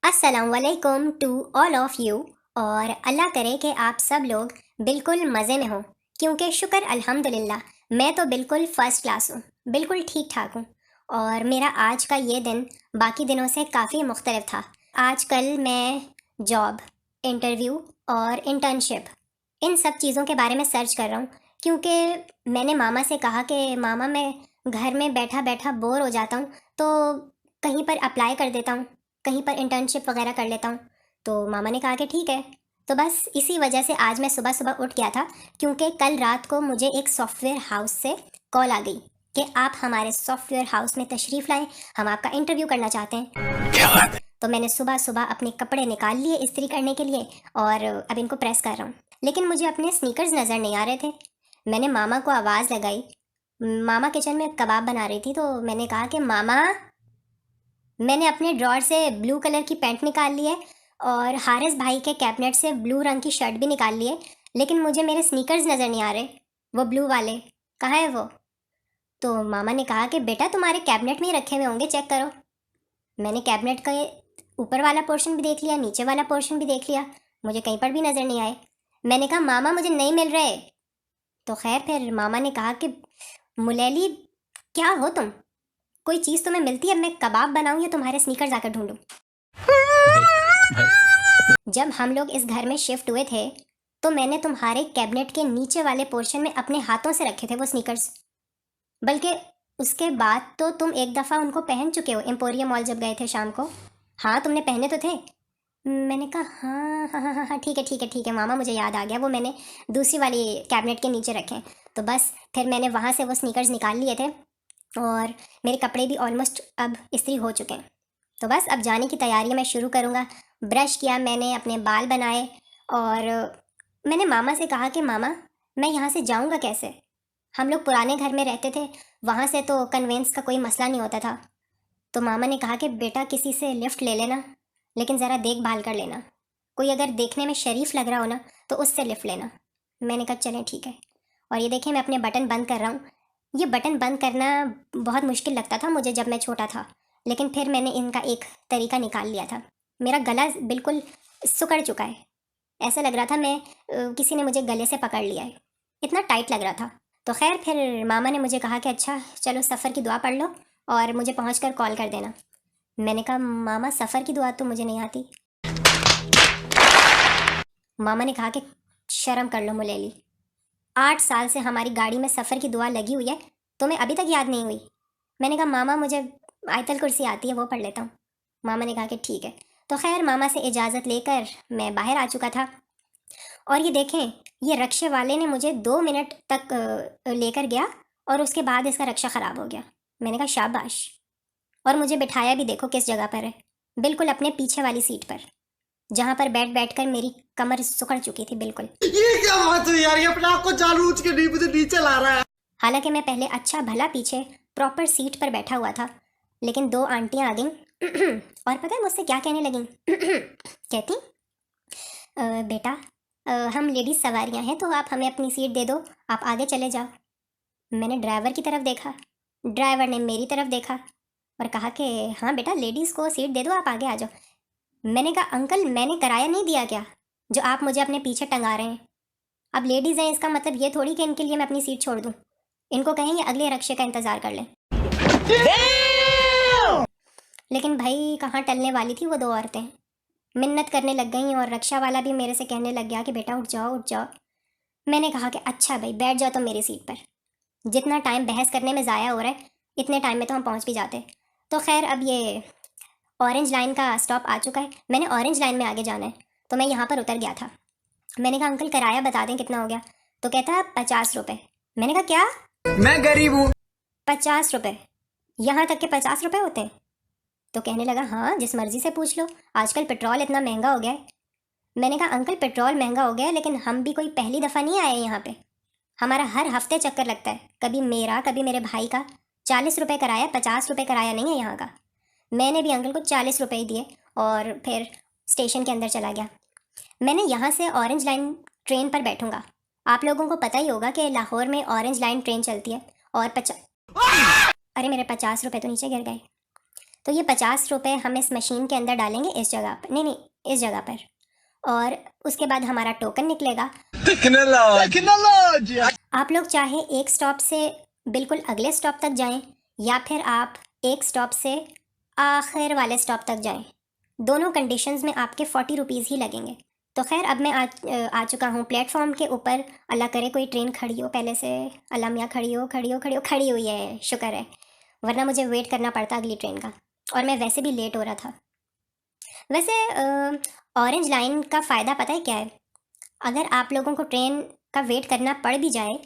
अस्सलामुअलैकुम to all of you. और अल्लाह करे कि आप सब लोग बिल्कुल मज़े में हों, क्योंकि शुक्र अल्हम्दुलिल्लाह मैं तो बिल्कुल फ़र्स्ट क्लास हूँ, बिल्कुल ठीक ठाक हूँ। और मेरा आज का ये दिन बाकी दिनों से काफ़ी मुख्तलिफ था। आजकल मैं जॉब, इंटरव्यू और इंटर्नशिप इन सब चीज़ों के बारे में सर्च कर रहा हूँ, क्योंकि मैंने मामा से कहा कि मामा मैं घर में बैठा बैठा बोर हो जाता हूँ, तो कहीं पर अप्लाई कर देता हूँ, कहीं पर इंटर्नशिप वगैरह कर लेता हूँ। तो मामा ने कहा कि ठीक है। तो बस इसी वजह से आज मैं सुबह सुबह उठ गया था, क्योंकि कल रात को मुझे एक सॉफ्टवेयर हाउस से कॉल आ गई कि आप हमारे सॉफ्टवेयर हाउस में तशरीफ़ लाएं, हम आपका इंटरव्यू करना चाहते हैं। क्या बात है? तो मैंने सुबह सुबह अपने कपड़े निकाल लिए इस्त्री करने के लिए और अब इनको प्रेस कर रहा हूँ, लेकिन मुझे अपने स्नीकर्स नज़र नहीं आ रहे थे। मैंने मामा को आवाज़ लगाई। मामा किचन में कबाब बना रही थी, तो मैंने कहा कि मामा, मैंने अपने ड्रॉर से ब्लू कलर की पैंट निकाल ली है और हारिस भाई के कैबिनेट से ब्लू रंग की शर्ट भी निकाल ली है, लेकिन मुझे मेरे स्नीकर्स नज़र नहीं आ रहे, वो ब्लू वाले। कहाँ है वो? तो मामा ने कहा कि बेटा तुम्हारे कैबिनेट में ही रखे हुए होंगे, चेक करो। मैंने कैबिनेट का ऊपर वाला पोर्शन भी देख लिया, नीचे वाला पोर्शन भी देख लिया, मुझे कहीं पर भी नज़र नहीं आए। मैंने कहा मामा मुझे नहीं मिल रहे। तो खैर फिर मामा ने कहा कि मुलेली, क्या हो तुम? कोई चीज़ तुम्हें मिलती है, अब मैं कबाब बनाऊं या तुम्हारे स्नीकर जाकर ढूंढूं? जब हम लोग इस घर में शिफ्ट हुए थे, तो मैंने तुम्हारे कैबिनेट के नीचे वाले पोर्शन में अपने हाथों से रखे थे वो स्नीकर्स। बल्कि उसके बाद तो तुम एक दफ़ा उनको पहन चुके हो, एम्पोरियम मॉल जब गए थे शाम को। हाँ तुमने पहने तो थे। मैंने कहा हाँ हाँ हाँ हाँ हाँ, ठीक है ठीक है ठीक है मामा, मुझे याद आ गया, वो मैंने दूसरी वाली कैबिनेट के नीचे रखे। तो बस फिर मैंने वहाँ से वो स्नीकर्स निकाल लिए थे और मेरे कपड़े भी ऑलमोस्ट अब इस्त्री हो चुके हैं। तो बस अब जाने की तैयारी मैं शुरू करूँगा। ब्रश किया मैंने, अपने बाल बनाए और मैंने मामा से कहा कि मामा मैं यहाँ से जाऊँगा कैसे? हम लोग पुराने घर में रहते थे, वहाँ से तो कन्वेंस का कोई मसला नहीं होता था। तो मामा ने कहा कि बेटा किसी से लिफ्ट ले लेना, लेकिन ज़रा देखभाल कर लेना, कोई अगर देखने में शरीफ लग रहा हो ना तो उससे लिफ्ट लेना। मैंने कहा चलें ठीक है। और ये देखें मैं अपने बटन बंद कर रहा हूँ। ये बटन बंद करना बहुत मुश्किल लगता था मुझे जब मैं छोटा था, लेकिन फिर मैंने इनका एक तरीका निकाल लिया था। मेरा गला बिल्कुल सिकुड़ चुका है, ऐसा लग रहा था मैं किसी ने मुझे गले से पकड़ लिया है, इतना टाइट लग रहा था। तो खैर फिर मामा ने मुझे कहा कि अच्छा चलो सफ़र की दुआ पढ़ लो और मुझे पहुँच कर कॉल कर देना। मैंने कहा मामा सफ़र की दुआ तो मुझे नहीं आती। मामा ने कहा कि शर्म कर लो मुलेली, 8 साल से हमारी गाड़ी में सफ़र की दुआ लगी हुई है, तुम्हें अभी तक याद नहीं हुई? मैंने कहा मामा मुझे आयतल कुर्सी आती है, वो पढ़ लेता हूँ। मामा ने कहा कि ठीक है। तो खैर मामा से इजाज़त लेकर मैं बाहर आ चुका था। और ये देखें, ये रक्शे वाले ने मुझे 2 मिनट तक लेकर गया और उसके बाद इसका रक्षा ख़राब हो गया। मैंने कहा शाबाश। और मुझे बिठाया भी देखो किस जगह पर है, बिल्कुल अपने पीछे वाली सीट पर, जहाँ पर बैठ बैठ कर मेरी कमर सुकड़ चुकी थी बिल्कुल। ये क्या बात है यार, ये अपने आप को जानबूझ के नहीं मुझे नीचे ला रहा है। हालांकि मैं पहले अच्छा भला पीछे प्रॉपर सीट पर बैठा हुआ था, लेकिन 2 आंटियां आ गईं और पता है मुझसे क्या कहने लगीं? कहती बेटा हम लेडीज़ सवारियां हैं, तो आप हमें अपनी सीट दे दो, आप आगे चले जाओ। मैंने ड्राइवर की तरफ देखा, ड्राइवर ने मेरी तरफ देखा और कहा कि हाँ बेटा लेडीज़ को सीट दे दो, आप आगे आ जाओ। मैंने कहा अंकल मैंने किराया नहीं दिया क्या, जो आप मुझे अपने पीछे टंगा रहे हैं? अब लेडीज़ हैं इसका मतलब ये थोड़ी कि इनके लिए मैं अपनी सीट छोड़ दूँ। इनको कहें ये अगले रक्शे का इंतज़ार कर लें। लेकिन भाई कहाँ टलने वाली थी वो 2 औरतें, मिन्नत करने लग गईं और रक्षा वाला भी मेरे से कहने लग गया कि बेटा उठ जाओ उठ जाओ। मैंने कहा कि अच्छा भाई बैठ जाओ तुम मेरी सीट पर, जितना टाइम बहस करने में ज़ाया हो रहा है इतने टाइम में तो हम पहुँच भी जाते। तो खैर अब ये ऑरेंज लाइन का स्टॉप आ चुका है, मैंने ऑरेंज लाइन में आगे जाना है, तो मैं यहाँ पर उतर गया था। मैंने कहा अंकल किराया बता दें कितना हो गया? तो कहता है 50 रुपये। मैंने कहा क्या? मैं गरीब हूँ। 50 रुपये? यहाँ तक के 50 रुपये होते हैं? तो कहने लगा हाँ जिस मर्जी से पूछ लो, आजकल पेट्रोल इतना महंगा हो गया है। मैंने कहा अंकल पेट्रोल महंगा हो गया है, लेकिन हम भी कोई पहली दफ़ा नहीं आए यहाँ पे, हमारा हर हफ्ते चक्कर लगता है, कभी मेरा कभी मेरे भाई का। 40 रुपये कराया, 50 रुपये कराया नहीं है यहाँ का। मैंने भी अंकल को 40 रुपये ही दिए और फिर स्टेशन के अंदर चला गया। मैंने यहाँ से ऑरेंज लाइन ट्रेन पर बैठूंगा। आप लोगों को पता ही होगा कि लाहौर में ऑरेंज लाइन ट्रेन चलती है और अरे मेरे 50 रुपये तो नीचे गिर गए। तो ये 50 रुपये हम इस मशीन के अंदर डालेंगे इस जगह पर, नहीं नहीं इस जगह पर, और उसके बाद हमारा टोकन निकलेगा। टेक्नोलॉजी। आप लोग चाहे एक स्टॉप से बिल्कुल अगले स्टॉप तक जाएं या फिर आप एक स्टॉप से आखिर वाले स्टॉप तक जाएं, दोनों कंडीशंस में आपके 40 रुपीज़ ही लगेंगे। तो खैर अब मैं आ चुका हूँ प्लेटफॉर्म के ऊपर। अल्लाह करे कोई ट्रेन खड़ी हो पहले से, अल्लाह मियाँ खड़ी हो खड़ी हो खड़ी हो, खड़ी हुई है, शुक्र है, वरना मुझे वेट करना पड़ता अगली ट्रेन का, और मैं वैसे भी लेट हो रहा था। वैसे ऑरेंज लाइन का फ़ायदा पता है क्या है? अगर आप लोगों को ट्रेन का वेट करना पड़ भी जाए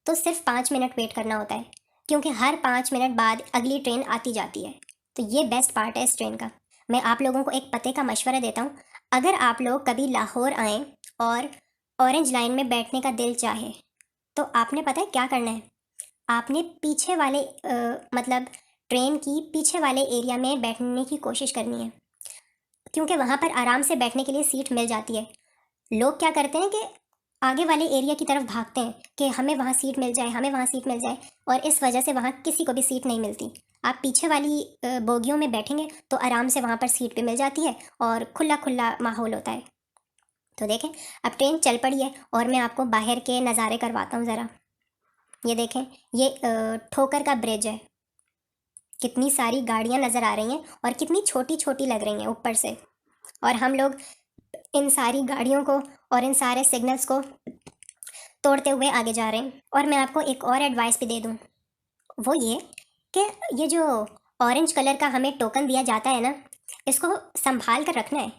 तो सिर्फ 5 मिनट वेट करना होता है, क्योंकि हर 5 मिनट बाद अगली ट्रेन आती जाती है। तो ये बेस्ट पार्ट है इस ट्रेन का। मैं आप लोगों को एक पते का मशवरा देता हूँ, अगर आप लोग कभी लाहौर आएँ और ऑरेंज लाइन में बैठने का दिल चाहे तो आपने पता है क्या करना है? आपने पीछे वाले मतलब ट्रेन की पीछे वाले एरिया में बैठने की कोशिश करनी है, क्योंकि वहाँ पर आराम से बैठने के लिए सीट मिल जाती है। लोग क्या करते हैं कि आगे वाले एरिया की तरफ भागते हैं कि हमें वहाँ सीट मिल जाए, हमें वहाँ सीट मिल जाए, और इस वजह से वहाँ किसी को भी सीट नहीं मिलती। आप पीछे वाली बोगियों में बैठेंगे तो आराम से वहाँ पर सीट भी मिल जाती है और खुला खुला माहौल होता है। तो देखें, अब ट्रेन चल पड़ी है और मैं आपको बाहर के नज़ारे करवाता हूँ ज़रा। ये देखें, ये ठोकर का ब्रिज है, कितनी सारी गाड़ियाँ नज़र आ रही हैं और कितनी छोटी छोटी लग रही हैं ऊपर से, और हम लोग इन सारी गाड़ियों को और इन सारे सिग्नल्स को तोड़ते हुए आगे जा रहे हैं। और मैं आपको एक और एडवाइस भी दे दूँ, वो ये कि ये जो ऑरेंज कलर का हमें टोकन दिया जाता है ना, इसको संभाल कर रखना है।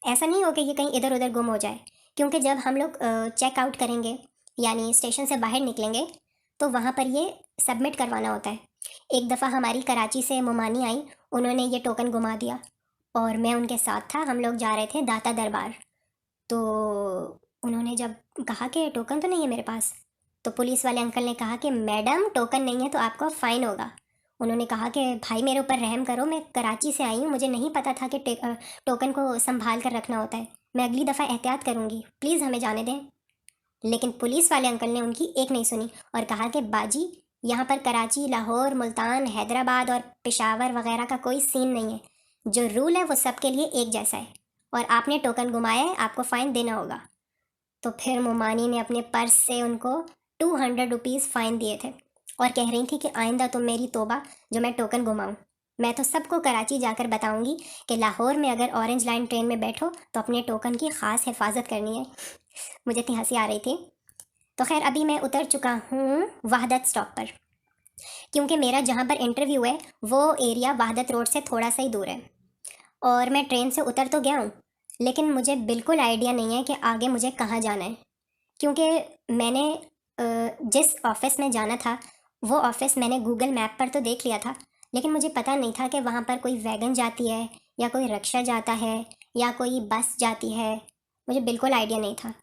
ऐसा नहीं हो कि ये कहीं इधर उधर गुम हो जाए, क्योंकि जब हम लोग चेक आउट करेंगे यानी स्टेशन से बाहर निकलेंगे तो वहाँ पर ये सबमिट करवाना होता है। एक दफ़ा हमारी कराची से मोमानी आई, उन्होंने ये टोकन गुमा दिया और मैं उनके साथ था, हम लोग जा रहे थे दाता दरबार। तो उन्होंने जब कहा कि टोकन तो नहीं है मेरे पास, तो पुलिस वाले अंकल ने कहा कि मैडम टोकन नहीं है तो आपको फ़ाइन होगा। उन्होंने कहा कि भाई मेरे ऊपर रहम करो, मैं कराची से आई हूँ, मुझे नहीं पता था कि टोकन को संभाल कर रखना होता है, मैं अगली दफ़ा एहतियात करूँगी, प्लीज़ हमें जाने दें। लेकिन पुलिस वाले अंकल ने उनकी एक नहीं सुनी और कहा कि बाजी, यहाँ पर कराची, लाहौर, मुल्तान, हैदराबाद और पेशावर वगैरह का कोई सीन नहीं है, जो रूल है वो सबके लिए एक जैसा है, और आपने टोकन घुमाया है, आपको फ़ाइन देना होगा। तो फिर मोमानी ने अपने पर्स से उनको 200 रुपीज़ फ़ाइन दिए थे और कह रही थी कि आइंदा तो मेरी तौबा जो मैं टोकन घुमाऊँ, मैं तो सबको कराची जाकर बताऊंगी कि लाहौर में अगर ऑरेंज लाइन ट्रेन में बैठो तो अपने टोकन की ख़ास हिफाजत करनी है। मुझे इतनी हंसी आ रही थी। तो खैर अभी मैं उतर चुका हूँ वहदत स्टॉप पर, क्योंकि मेरा जहाँ पर इंटरव्यू है वो एरिया वहदत रोड से थोड़ा सा ही दूर है, और मैं ट्रेन से उतर तो गया हूँ लेकिन मुझे बिल्कुल आइडिया नहीं है कि आगे मुझे कहाँ जाना है, क्योंकि मैंने जिस ऑफ़िस में जाना था वो ऑफ़िस मैंने गूगल मैप पर तो देख लिया था, लेकिन मुझे पता नहीं था कि वहाँ पर कोई वैगन जाती है या कोई रिक्शा जाता है या कोई बस जाती है, मुझे बिल्कुल आइडिया नहीं था।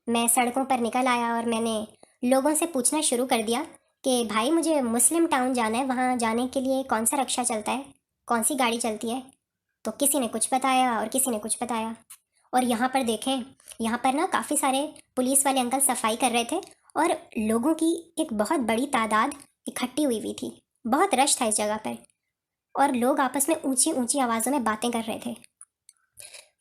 मैं सड़कों पर निकल आया और मैंने लोगों से पूछना शुरू कर दिया कि भाई मुझे मुस्लिम टाउन जाना है, वहाँ जाने के लिए कौन सा रिक्शा चलता है, कौन सी गाड़ी चलती है। तो किसी ने कुछ बताया और किसी ने कुछ बताया, और यहाँ पर देखें, यहाँ पर ना काफ़ी सारे पुलिस वाले अंकल सफाई कर रहे थे और लोगों की एक बहुत बड़ी तादाद इकट्ठी हुई थी, बहुत रश था इस जगह पर, और लोग आपस में ऊंची ऊंची आवाज़ों में बातें कर रहे थे।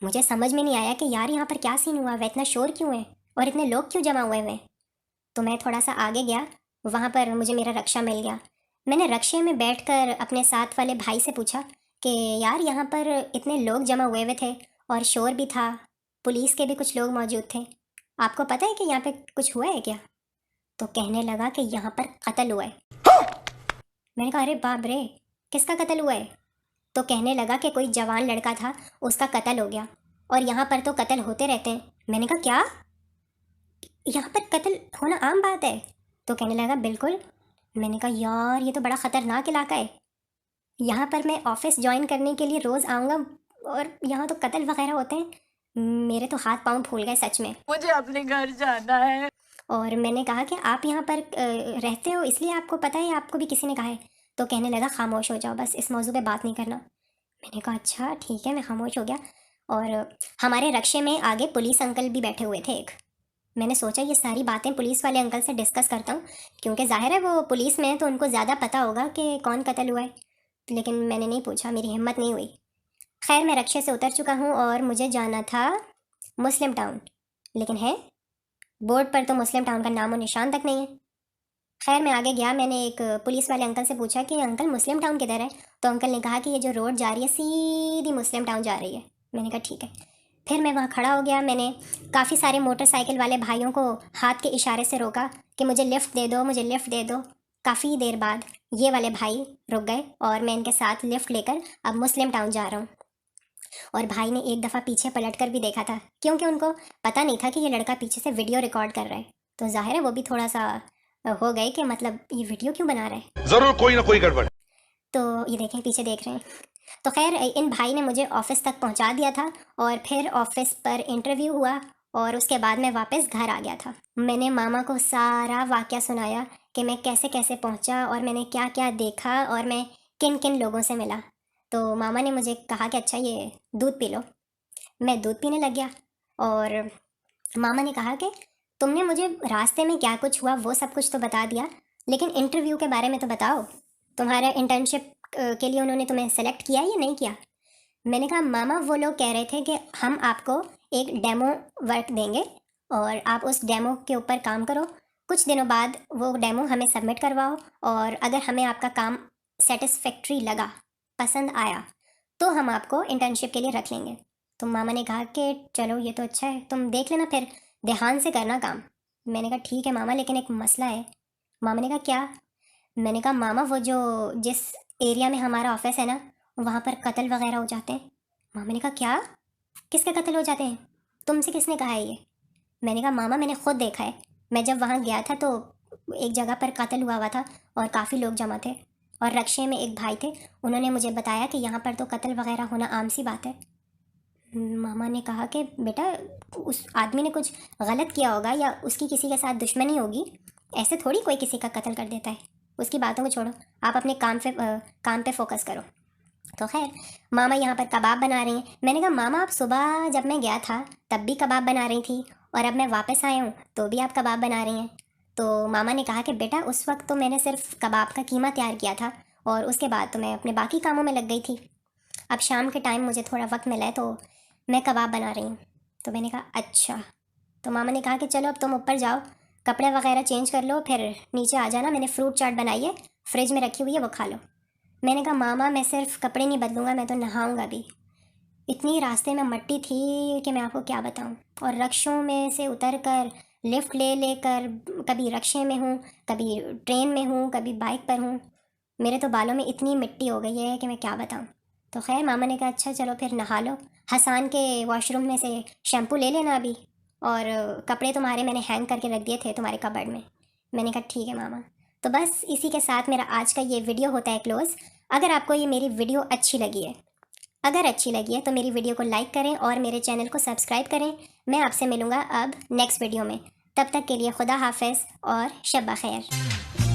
मुझे समझ में नहीं आया कि यार यहाँ पर क्या सीन हुआ, वह इतना शोर क्यों है और इतने लोग क्यों जमा हुए हैं। तो मैं थोड़ा सा आगे गया, वहाँ पर मुझे मेरा रक्षा मिल गया। मैंने रक्षे में बैठकर अपने साथ वाले भाई से पूछा कि यार यहाँ पर इतने लोग जमा हुए थे और शोर भी था, पुलिस के भी कुछ लोग मौजूद थे, आपको पता है कि यहाँ पे कुछ हुआ है क्या? तो कहने लगा कि यहाँ पर कत्ल हुआ है। मैंने कहा अरे बाप रे, किसका कत्ल हुआ है? तो कहने लगा कि कोई जवान लड़का था, उसका कत्ल हो गया, और यहाँ पर तो कत्ल होते रहते हैं। मैंने कहा क्या, यहाँ पर कत्ल होना आम बात है? तो कहने लगा बिल्कुल। मैंने कहा यार ये तो बड़ा ख़तरनाक इलाका है, यहाँ पर मैं ऑफिस ज्वाइन करने के लिए रोज़ आऊँगा और यहाँ तो कत्ल वगैरह होते हैं। मेरे तो हाथ पाँव फूल गए सच में। मुझे अपने घर जाना है। और मैंने कहा कि आप यहाँ पर रहते हो इसलिए आपको पता है, आपको भी किसी ने कहा है? तो कहने लगा खामोश हो जाओ, बस इस मौजू पे बात नहीं करना। मैंने कहा अच्छा ठीक है, मैं खामोश हो गया। और हमारे रक्शे में आगे पुलिस अंकल भी बैठे हुए थे एक। मैंने सोचा ये सारी बातें पुलिस वाले अंकल से डिस्कस करता हूँ, क्योंकि जाहिर है वो पुलिस में है तो उनको ज़्यादा पता होगा कि कौन कत्ल हुआ है। लेकिन मैंने नहीं पूछा, मेरी हिम्मत नहीं हुई। खैर मैं रक्शे से उतर चुका हूँ और मुझे जाना था मुस्लिम टाउन, लेकिन है बोर्ड पर तो मुस्लिम टाउन का नामो निशान तक नहीं है। खैर मैं आगे गया, मैंने एक पुलिस वाले अंकल से पूछा कि अंकल मुस्लिम टाउन किधर है, तो अंकल ने कहा कि ये जो रोड जा रही है सीधी मुस्लिम टाउन जा रही है। मैंने कहा ठीक है। फिर मैं वहाँ खड़ा हो गया, मैंने काफ़ी सारे मोटरसाइकिल वाले भाइयों को हाथ के इशारे से रोका कि मुझे लिफ्ट दे दो, मुझे लिफ्ट दे दो। काफ़ी देर बाद ये वाले भाई रुक गए और मैं इनके साथ लिफ्ट लेकर अब मुस्लिम टाउन जा रहा हूँ। और भाई ने एक दफ़ा पीछे पलट कर भी देखा था, क्योंकि उनको पता नहीं था कि ये लड़का पीछे से वीडियो रिकॉर्ड कर रहा है। तो जाहिर है वो भी थोड़ा सा हो गए कि मतलब ये वीडियो क्यों बना रहा है, जरूर कोई ना कोई गड़बड़। तो ये देखें पीछे देख रहे हैं। तो खैर इन भाई ने मुझे ऑफिस तक पहुंचा दिया था और फिर ऑफिस पर इंटरव्यू हुआ और उसके बाद मैं वापस घर आ गया था। मैंने मामा को सारा वाक़या सुनाया कि मैं कैसे कैसे पहुंचा और मैंने क्या क्या देखा और मैं किन किन लोगों से मिला। तो मामा ने मुझे कहा कि अच्छा ये दूध पी लो। मैं दूध पीने लग गया और मामा ने कहा कि तुमने मुझे रास्ते में क्या कुछ हुआ वो सब कुछ तो बता दिया, लेकिन इंटरव्यू के बारे में तो बताओ, तुम्हारा इंटर्नशिप के लिए उन्होंने तुम्हें सेलेक्ट किया या नहीं किया। मैंने कहा मामा वो लोग कह रहे थे कि हम आपको एक डेमो वर्क देंगे और आप उस डेमो के ऊपर काम करो, कुछ दिनों बाद वो डेमो हमें सबमिट करवाओ और अगर हमें आपका काम सेटिस्फैक्ट्री लगा, पसंद आया, तो हम आपको इंटर्नशिप के लिए रख लेंगे। तो मामा ने कहा कि चलो ये तो अच्छा है, तुम देख लेना, फिर ध्यान से करना काम। मैंने कहा ठीक है मामा, लेकिन एक मसला है। मामा ने कहा क्या। मैंने कहा मामा वो जो जिस एरिया में हमारा ऑफिस है ना, वहाँ पर कत्ल वगैरह हो जाते हैं। मामा ने कहा क्या, किसके कत्ल हो जाते हैं, तुमसे किसने कहा है ये। मैंने कहा मामा मैंने खुद देखा है, मैं जब वहाँ गया था तो एक जगह पर कत्ल हुआ था और काफ़ी लोग जमा थे और रक्शे में एक भाई थे, उन्होंने मुझे बताया कि यहाँ पर तो कत्ल वगैरह होना आम सी बात है। मामा ने कहा कि बेटा उस आदमी ने कुछ गलत किया होगा या उसकी किसी के साथ दुश्मनी होगी, ऐसे थोड़ी कोई किसी का कत्ल कर देता है, उसकी बातों को छोड़ो, आप अपने काम पे फोकस करो। तो खैर मामा यहाँ पर कबाब बना रही हैं। मैंने कहा मामा आप सुबह जब मैं गया था तब भी कबाब बना रही थी और अब मैं वापस आया हूँ तो भी आप कबाब बना रही हैं। तो मामा ने कहा कि बेटा उस वक्त तो मैंने सिर्फ कबाब का कीमा तैयार किया था और उसके बाद तो मैं अपने बाकी कामों में लग गई थी, अब शाम के टाइम मुझे थोड़ा वक्त मिला है तो मैं कबाब बना रही हूँ। तो मैंने कहा अच्छा। तो मामा ने कहा कि चलो अब तुम ऊपर जाओ, कपड़े वगैरह चेंज कर लो, फिर नीचे आ जाना, मैंने फ्रूट चाट बनाई है फ्रिज में रखी हुई है, वो खा लो। मैंने कहा मामा मैं सिर्फ कपड़े नहीं बदलूँगा, मैं तो नहाऊँगा भी। इतनी रास्ते में मट्टी थी कि मैं आपको क्या बताऊँ, और रक्शों में से उतर कर लिफ्ट ले लेकर कभी रक्शे में हूँ, कभी ट्रेन में हूँ, कभी बाइक पर हूँ, मेरे तो बालों में इतनी मिट्टी हो गई है कि मैं क्या बताऊँ। तो खैर मामा ने कहा अच्छा चलो फिर नहा लो, हसान के वॉशरूम में से शैम्पू ले लेना अभी, और कपड़े तुम्हारे मैंने हैंग करके रख दिए थे तुम्हारे कबर्ड में। मैंने कहा ठीक है मामा। तो बस इसी के साथ मेरा आज का ये वीडियो होता है क्लोज़। अगर आपको ये मेरी वीडियो अच्छी लगी है, अगर अच्छी लगी है तो मेरी वीडियो को लाइक करें और मेरे चैनल को सब्सक्राइब करें। मैं आपसे मिलूँगा अब नेक्स्ट वीडियो में, तब तक के लिए खुदा हाफिज़ और शब बख़ैर।